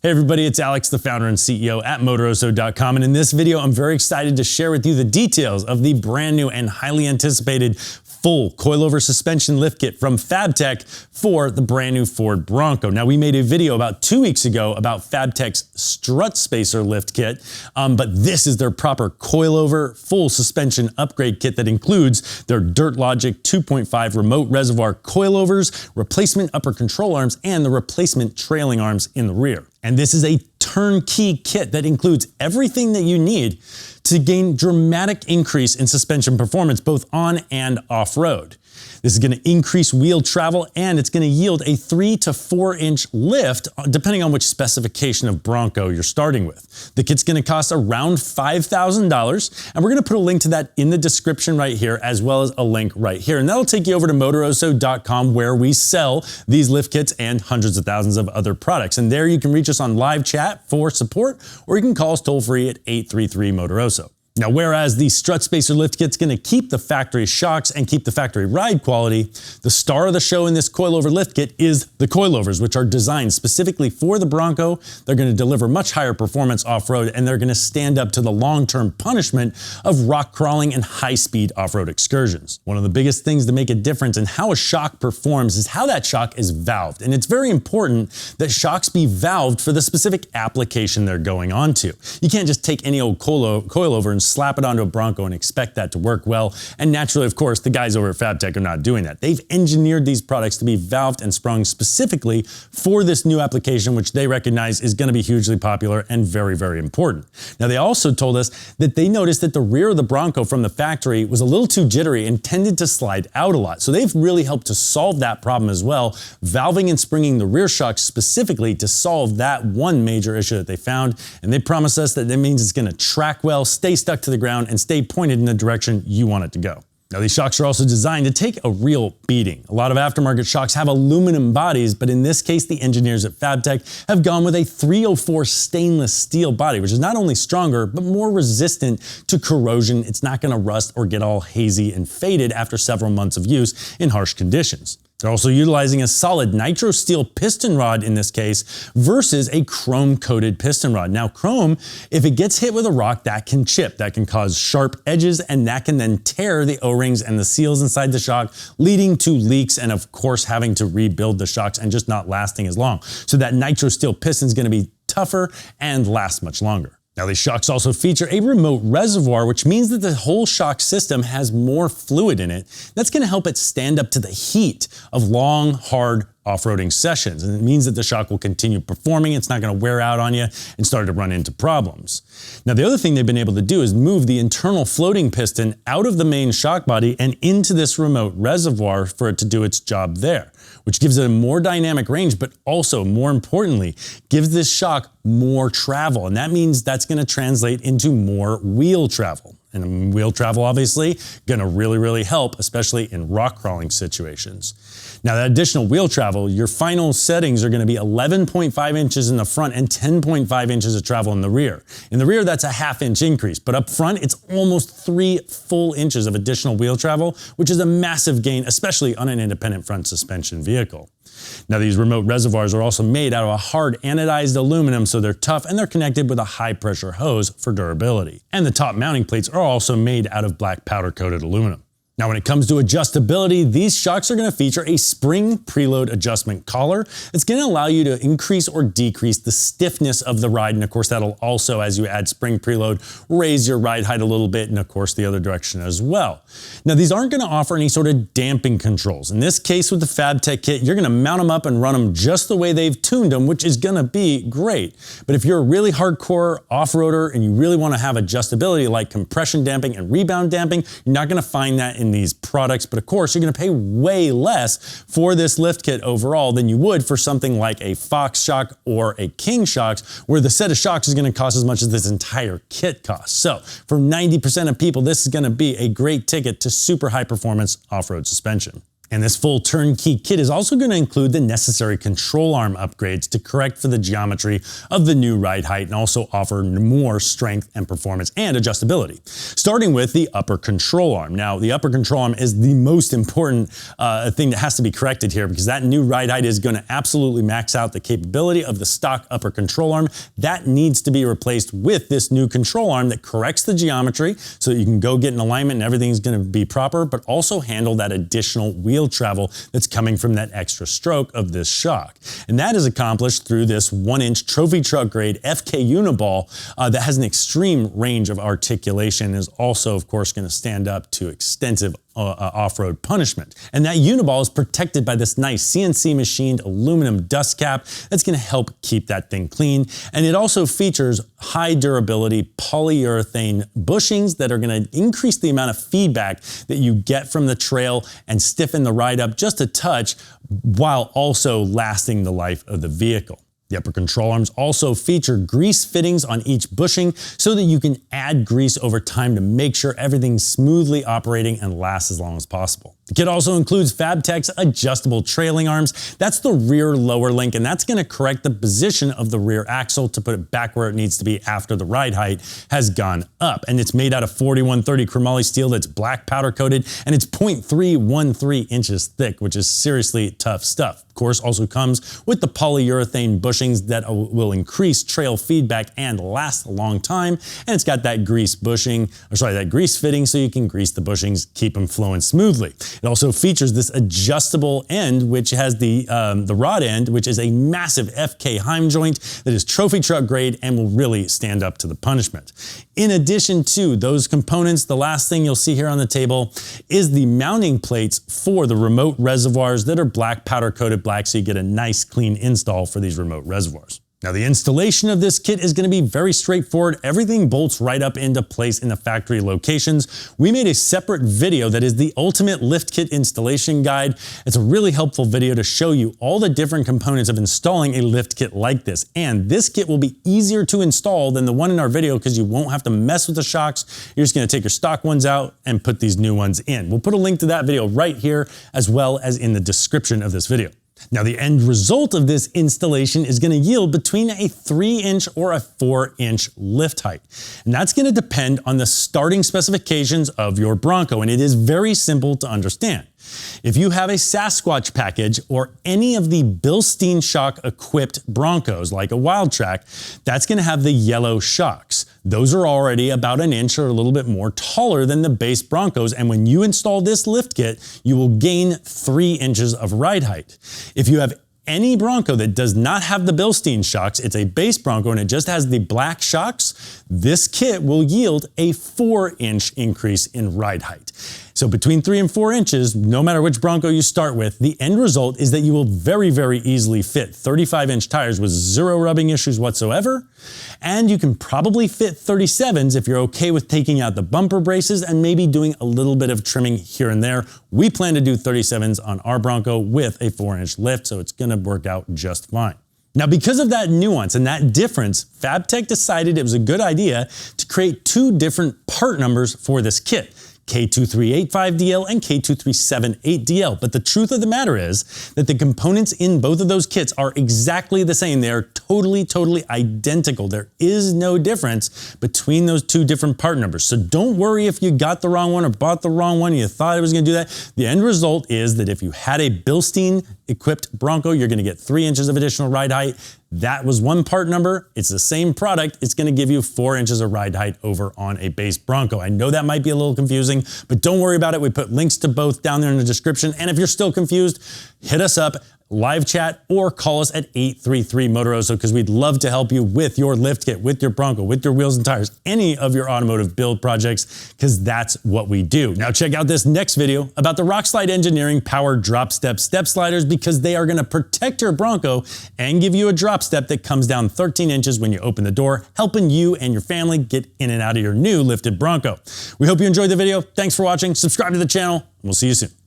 Hey everybody, it's Alex, the founder and CEO at Motoroso.com, and in this video I'm very excited to share with you the details of the brand new and highly anticipated full coilover suspension lift kit from Fabtech for the brand new Ford Bronco. Now, we made a video about 2 weeks ago about Fabtech's strut spacer lift kit, but this is their proper coilover full suspension upgrade kit that includes their Dirt Logic 2.5 remote reservoir coilovers, replacement upper control arms, and the replacement trailing arms in the rear. And this is a turnkey kit that includes everything that you need to gain dramatic increase in suspension performance, both on and off-road. This is going to increase wheel travel, and it's going to yield a 3 to 4 inch lift, depending on which specification of Bronco you're starting with. The kit's going to cost around $5,000, and we're going to put a link to that in the description right here, as well as a link right here. And that'll take you over to Motoroso.com, where we sell these lift kits and hundreds of thousands of other products. And there you can reach us on live chat for support, or you can call us toll-free at 833-MOTOROSO. Now, whereas the strut spacer lift kit's going to keep the factory shocks and keep the factory ride quality, the star of the show in this coilover lift kit is the coilovers, which are designed specifically for the Bronco. They're going to deliver much higher performance off-road, and they're going to stand up to the long-term punishment of rock crawling and high-speed off-road excursions. One of the biggest things to make a difference in how a shock performs is how that shock is valved, and it's very important that shocks be valved for the specific application they're going onto. You can't just take any old coilover and slap it onto a Bronco and expect that to work well. And naturally, of course, the guys over at Fabtech are not doing that. They've engineered these products to be valved and sprung specifically for this new application, which they recognize is going to be hugely popular and very, very important. Now, they also told us that they noticed that the rear of the Bronco from the factory was a little too jittery and tended to slide out a lot. So they've really helped to solve that problem as well, valving and springing the rear shocks specifically to solve that one major issue that they found. And they promise us that means it's going to track well, stay stuck to the ground, and stay pointed in the direction you want it to go. Now, these shocks are also designed to take a real beating. A lot of aftermarket shocks have aluminum bodies, but in this case, the engineers at Fabtech have gone with a 304 stainless steel body, which is not only stronger, but more resistant to corrosion. It's not going to rust or get all hazy and faded after several months of use in harsh conditions. They're also utilizing a solid nitro steel piston rod in this case versus a chrome-coated piston rod. Now, chrome, if it gets hit with a rock, that can chip, that can cause sharp edges, and that can then tear the O-rings and the seals inside the shock, leading to leaks and, of course, having to rebuild the shocks and just not lasting as long. So that nitro steel piston is going to be tougher and last much longer. Now, these shocks also feature a remote reservoir, which means that the whole shock system has more fluid in it. That's going to help it stand up to the heat of long, hard off-roading sessions. And it means that the shock will continue performing. It's not going to wear out on you and start to run into problems. Now, the other thing they've been able to do is move the internal floating piston out of the main shock body and into this remote reservoir for it to do its job there, which gives it a more dynamic range, but also, more importantly, gives this shock more travel. And that means that's going to translate into more wheel travel. And wheel travel, obviously, going to really help, especially in rock crawling situations. Now, that additional wheel travel, your final settings are going to be 11.5 inches in the front and 10.5 inches of travel in the rear. In the rear, that's a ½ inch increase, but up front, it's almost 3 full inches of additional wheel travel, which is a massive gain, especially on an independent front suspension vehicle. Now, these remote reservoirs are also made out of a hard anodized aluminum, so they're tough, and they're connected with a high-pressure hose for durability. And the top mounting plates are also made out of black powder-coated aluminum. Now, when it comes to adjustability, these shocks are going to feature a spring preload adjustment collar. It's going to allow you to increase or decrease the stiffness of the ride. And of course, that'll also, as you add spring preload, raise your ride height a little bit, and of course, the other direction as well. Now, these aren't going to offer any sort of damping controls. In this case, with the Fabtech kit, you're going to mount them up and run them just the way they've tuned them, which is going to be great. But if you're a really hardcore off-roader and you really want to have adjustability like compression damping and rebound damping, you're not going to find that in these products, but of course you're going to pay way less for this lift kit overall than you would for something like a Fox shock or a King shocks, where the set of shocks is going to cost as much as this entire kit costs. So for 90% of people, this is going to be a great ticket to super high performance off-road suspension. And this full turnkey kit is also going to include the necessary control arm upgrades to correct for the geometry of the new ride height and also offer more strength and performance and adjustability. Starting with the upper control arm. Now, the upper control arm is the most important thing that has to be corrected here because that new ride height is going to absolutely max out the capability of the stock upper control arm. That needs to be replaced with this new control arm that corrects the geometry so that you can go get an alignment and everything's going to be proper, but also handle that additional wheel travel that's coming from that extra stroke of this shock. And that is accomplished through this 1-inch trophy truck grade FK uniball that has an extreme range of articulation and is also, of course, going to stand up to extensive off-road punishment. And that uniball is protected by this nice CNC machined aluminum dust cap that's going to help keep that thing clean. And it also features high durability polyurethane bushings that are going to increase the amount of feedback that you get from the trail and stiffen the ride up just a touch while also lasting the life of the vehicle. The upper control arms also feature grease fittings on each bushing so that you can add grease over time to make sure everything's smoothly operating and lasts as long as possible. The kit also includes Fabtech's adjustable trailing arms. That's the rear lower link, and that's going to correct the position of the rear axle to put it back where it needs to be after the ride height has gone up. And it's made out of 4130 chromoly steel that's black powder coated, and it's 0.313 inches thick, which is seriously tough stuff. Of course, also comes with the polyurethane bushings that will increase trail feedback and last a long time. And it's got that grease fitting so you can grease the bushings, keep them flowing smoothly. It also features this adjustable end, which has the rod end, which is a massive FK Heim joint that is trophy truck grade and will really stand up to the punishment. In addition to those components, the last thing you'll see here on the table is the mounting plates for the remote reservoirs that are black powder coated black, so you get a nice clean install for these remote reservoirs. Now, the installation of this kit is going to be very straightforward. Everything bolts right up into place in the factory locations. We made a separate video that is the ultimate lift kit installation guide. It's a really helpful video to show you all the different components of installing a lift kit like this. And this kit will be easier to install than the one in our video because you won't have to mess with the shocks. You're just going to take your stock ones out and put these new ones in. We'll put a link to that video right here as well as in the description of this video. Now, the end result of this installation is going to yield between a 3-inch or a 4-inch lift height. And that's going to depend on the starting specifications of your Bronco, and it is very simple to understand. If you have a Sasquatch package or any of the Bilstein shock equipped Broncos like a Wildtrak, that's going to have the yellow shocks. Those are already about an inch or a little bit more taller than the base Broncos, and when you install this lift kit, you will gain 3 inches of ride height. If you have any Bronco that does not have the Bilstein shocks, it's a base Bronco and it just has the black shocks, this kit will yield a 4-inch increase in ride height. So between 3 and 4 inches, no matter which Bronco you start with, the end result is that you will very, very easily fit 35-inch tires with zero rubbing issues whatsoever. And you can probably fit 37s if you're okay with taking out the bumper braces and maybe doing a little bit of trimming here and there. We plan to do 37s on our Bronco with a 4-inch lift, so it's going to work out just fine. Now, because of that nuance and that difference, Fabtech decided it was a good idea to create 2 different part numbers for this kit. K2385DL and K2378DL. But the truth of the matter is that the components in both of those kits are exactly the same. They are totally identical. There is no difference between those 2 different part numbers. So don't worry if you got the wrong one or bought the wrong one and you thought it was going to do that. The end result is that if you had a Bilstein equipped Bronco, you're going to get 3 inches of additional ride height. That was one part number. It's the same product. It's going to give you 4 inches of ride height over on a base Bronco. I know that might be a little confusing, but don't worry about it. We put links to both down there in the description. And if you're still confused, hit us up, live chat, or call us at 833-MOTOROSO because we'd love to help you with your lift kit, with your Bronco, with your wheels and tires, any of your automotive build projects, because that's what we do. Now check out this next video about the Rockslide Engineering powered drop step sliders because they are going to protect your Bronco and give you a drop step that comes down 13 inches when you open the door, helping you and your family get in and out of your new lifted Bronco. We hope you enjoyed the video. Thanks for watching. Subscribe to the channel, and we'll see you soon.